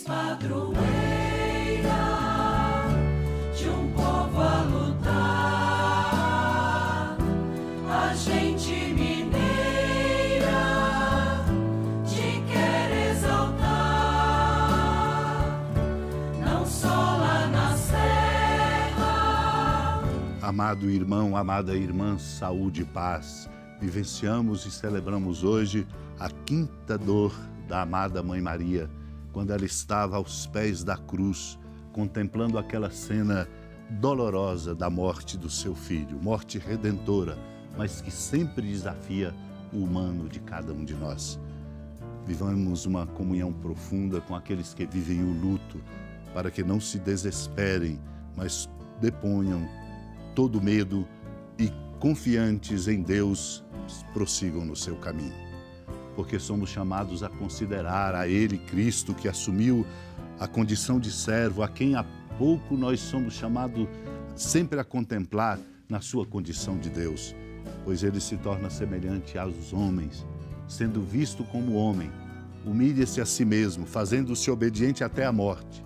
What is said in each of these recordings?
padroeira de um povo a lutar, a gente mineira te quer exaltar, não só lá na serra. Amado irmão, amada irmã, saúde e paz. Vivenciamos e celebramos hoje a quinta dor da amada Mãe Maria, quando ela estava aos pés da cruz, contemplando aquela cena dolorosa da morte do seu filho, morte redentora, mas que sempre desafia o humano de cada um de nós. Vivamos uma comunhão profunda com aqueles que vivem o luto, para que não se desesperem, mas deponham todo medo e, confiantes em Deus, prossigam no seu caminho. Porque somos chamados a considerar a Ele, Cristo, que assumiu a condição de servo, a quem há pouco nós somos chamados sempre a contemplar na sua condição de Deus. Pois Ele se torna semelhante aos homens, sendo visto como homem, humilha-se a si mesmo, fazendo-se obediente até a morte.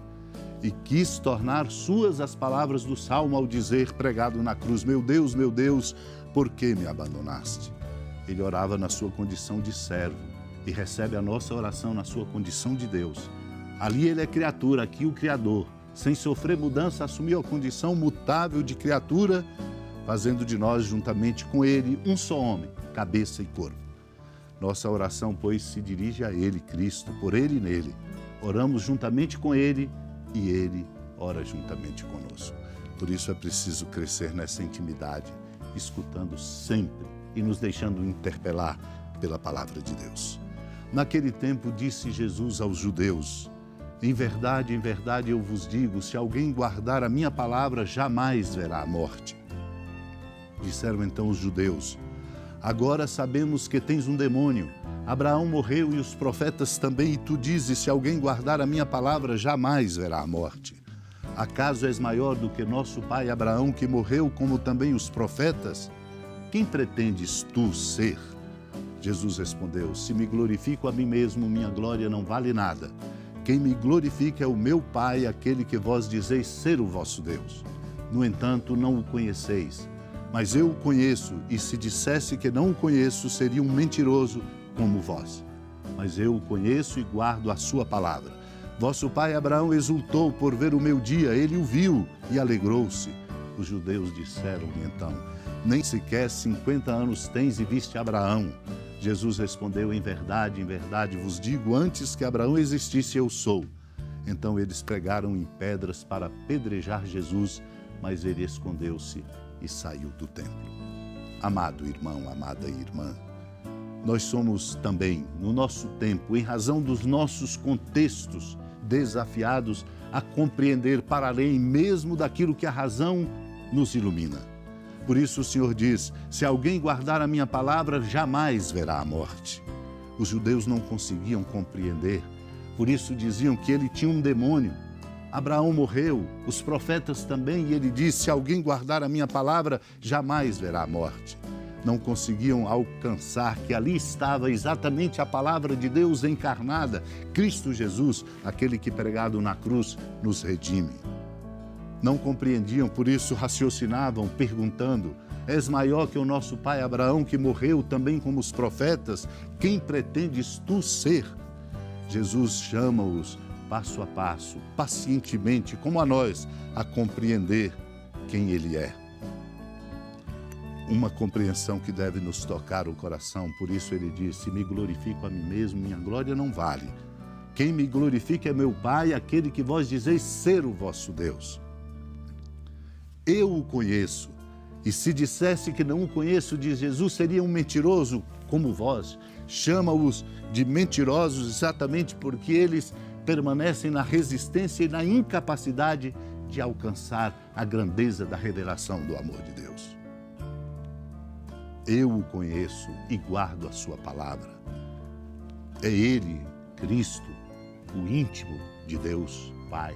E quis tornar suas as palavras do Salmo ao dizer, pregado na cruz, meu Deus, por que me abandonaste? Ele orava na sua condição de servo e recebe a nossa oração na sua condição de Deus. Ali ele é criatura, aqui o Criador. Sem sofrer mudança, assumiu a condição mutável de criatura, fazendo de nós, juntamente com ele, um só homem, cabeça e corpo. Nossa oração, pois, se dirige a ele, Cristo, por ele e nele. Oramos juntamente com ele e ele ora juntamente conosco. Por isso é preciso crescer nessa intimidade, escutando sempre e nos deixando interpelar pela palavra de Deus. Naquele tempo disse Jesus aos judeus, em verdade, eu vos digo, se alguém guardar a minha palavra, jamais verá a morte. Disseram então os judeus, agora sabemos que tens um demônio. Abraão morreu e os profetas também, e tu dizes, se alguém guardar a minha palavra, jamais verá a morte. Acaso és maior do que nosso pai Abraão, que morreu, como também os profetas? Quem pretendes tu ser? Jesus respondeu, se me glorifico a mim mesmo, minha glória não vale nada. Quem me glorifica é o meu Pai, aquele que vós dizeis ser o vosso Deus. No entanto, não o conheceis, mas eu o conheço, e se dissesse que não o conheço, seria um mentiroso como vós. Mas eu o conheço e guardo a sua palavra. Vosso pai Abraão exultou por ver o meu dia, ele o viu e alegrou-se. Os judeus disseram-lhe então, nem sequer 50 anos tens e viste Abraão. Jesus respondeu, em verdade vos digo, antes que Abraão existisse, eu sou. Então eles pregaram em pedras para apedrejar Jesus, mas ele escondeu-se e saiu do templo. Amado irmão, amada irmã, nós somos também, no nosso tempo, em razão dos nossos contextos, desafiados a compreender para além mesmo daquilo que a razão nos ilumina. Por isso o Senhor diz, se alguém guardar a minha palavra, jamais verá a morte. Os judeus não conseguiam compreender, por isso diziam que ele tinha um demônio. Abraão morreu, os profetas também, e ele diz, se alguém guardar a minha palavra, jamais verá a morte. Não conseguiam alcançar que ali estava exatamente a palavra de Deus encarnada, Cristo Jesus, aquele que pregado na cruz nos redime. Não compreendiam, por isso raciocinavam, perguntando, és maior que o nosso pai Abraão, que morreu também como os profetas? Quem pretendes tu ser? Jesus chama-os passo a passo, pacientemente, como a nós, a compreender quem Ele é. Uma compreensão que deve nos tocar o coração, por isso Ele diz, se me glorifico a mim mesmo, minha glória não vale. Quem me glorifica é meu Pai, aquele que vós dizeis ser o vosso Deus. Eu o conheço, e se dissesse que não o conheço, diz Jesus, seria um mentiroso como vós. Chama-os de mentirosos exatamente porque eles permanecem na resistência e na incapacidade de alcançar a grandeza da revelação do amor de Deus. Eu o conheço e guardo a sua palavra. É Ele, Cristo, o íntimo de Deus Pai,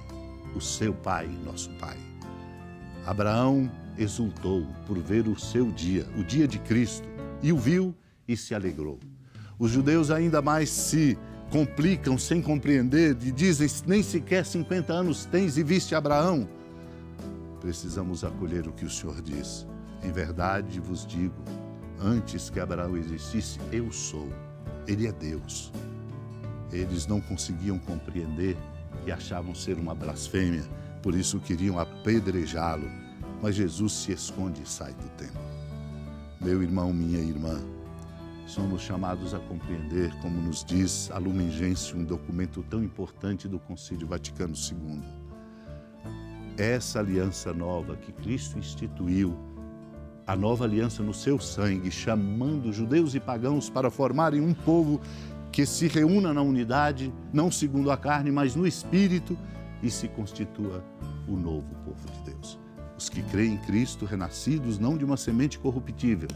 o seu Pai, nosso Pai. Abraão exultou por ver o seu dia, o dia de Cristo, e o viu e se alegrou. Os judeus ainda mais se complicam sem compreender e dizem nem sequer 50 anos tens e viste Abraão. Precisamos acolher o que o Senhor diz. Em verdade vos digo, antes que Abraão existisse, eu sou. Ele é Deus. Eles não conseguiam compreender e achavam ser uma blasfêmia, por isso queriam apedrejá-lo. Mas Jesus se esconde e sai do templo. Meu irmão, minha irmã, somos chamados a compreender, como nos diz a Lumen Gentium, um documento tão importante do Concílio Vaticano II. Essa aliança nova que Cristo instituiu, a nova aliança no seu sangue, chamando judeus e pagãos para formarem um povo que se reúna na unidade, não segundo a carne, mas no Espírito, e se constitua o novo povo de Deus. Os que creem em Cristo, renascidos não de uma semente corruptível,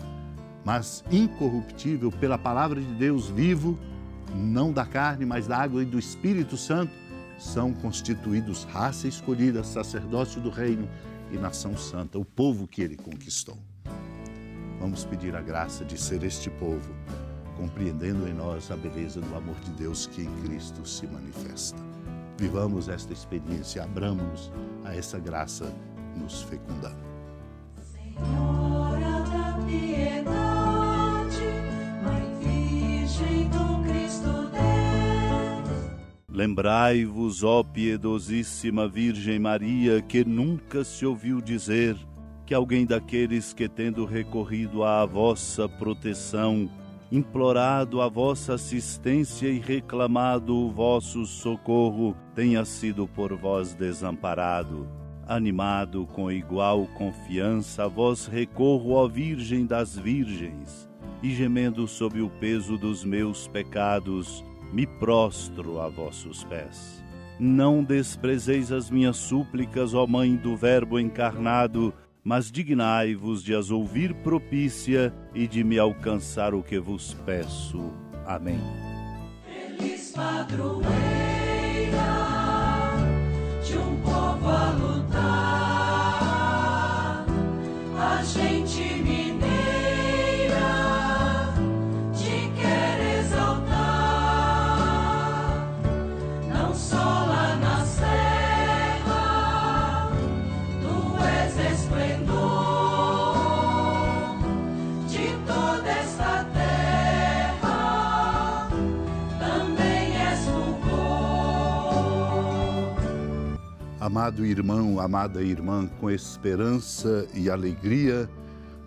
mas incorruptível pela palavra de Deus vivo, não da carne, mas da água e do Espírito Santo, são constituídos raça escolhida, sacerdócio do reino e nação santa, o povo que ele conquistou. Vamos pedir a graça de ser este povo, compreendendo em nós a beleza do amor de Deus que em Cristo se manifesta. Vivamos esta experiência, abramos-nos a essa graça nos fecundando. Senhora da piedade, Mãe Virgem do Cristo Deus. Lembrai-vos, ó piedosíssima Virgem Maria, que nunca se ouviu dizer que alguém daqueles que, tendo recorrido à vossa proteção, implorado a vossa assistência e reclamado o vosso socorro, tenha sido por vós desamparado. Animado com igual confiança, a vós recorro, ó Virgem das Virgens, e gemendo sob o peso dos meus pecados, me prostro a vossos pés. Não desprezeis as minhas súplicas, ó Mãe do Verbo encarnado, mas dignai-vos de as ouvir propícia e de me alcançar o que vos peço. Amém. Feliz padroeira de um povo a lutar, a gente mineira te quer exaltar, não só lá na serra, tu és esplendor de toda esta terra, também és fulgor. Amado irmão, amada irmã, com esperança e alegria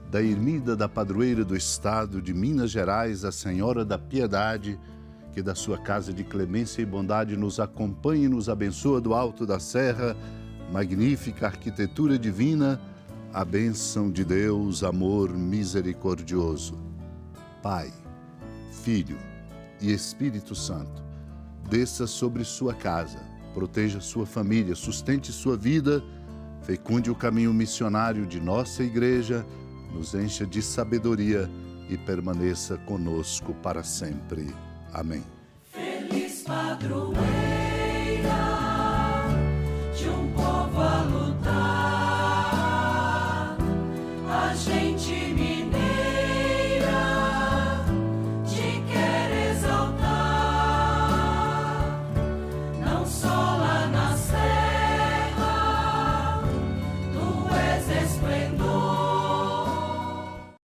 da ermida da padroeira do Estado de Minas Gerais, a Senhora da Piedade, que da sua casa de clemência e bondade nos acompanhe e nos abençoa do alto da serra, magnífica arquitetura divina, a bênção de Deus, amor misericordioso. Pai, Filho e Espírito Santo, desça sobre sua casa, proteja sua família, sustente sua vida, fecunde o caminho missionário de nossa igreja, nos encha de sabedoria e permaneça conosco para sempre. Amém. Feliz padroeira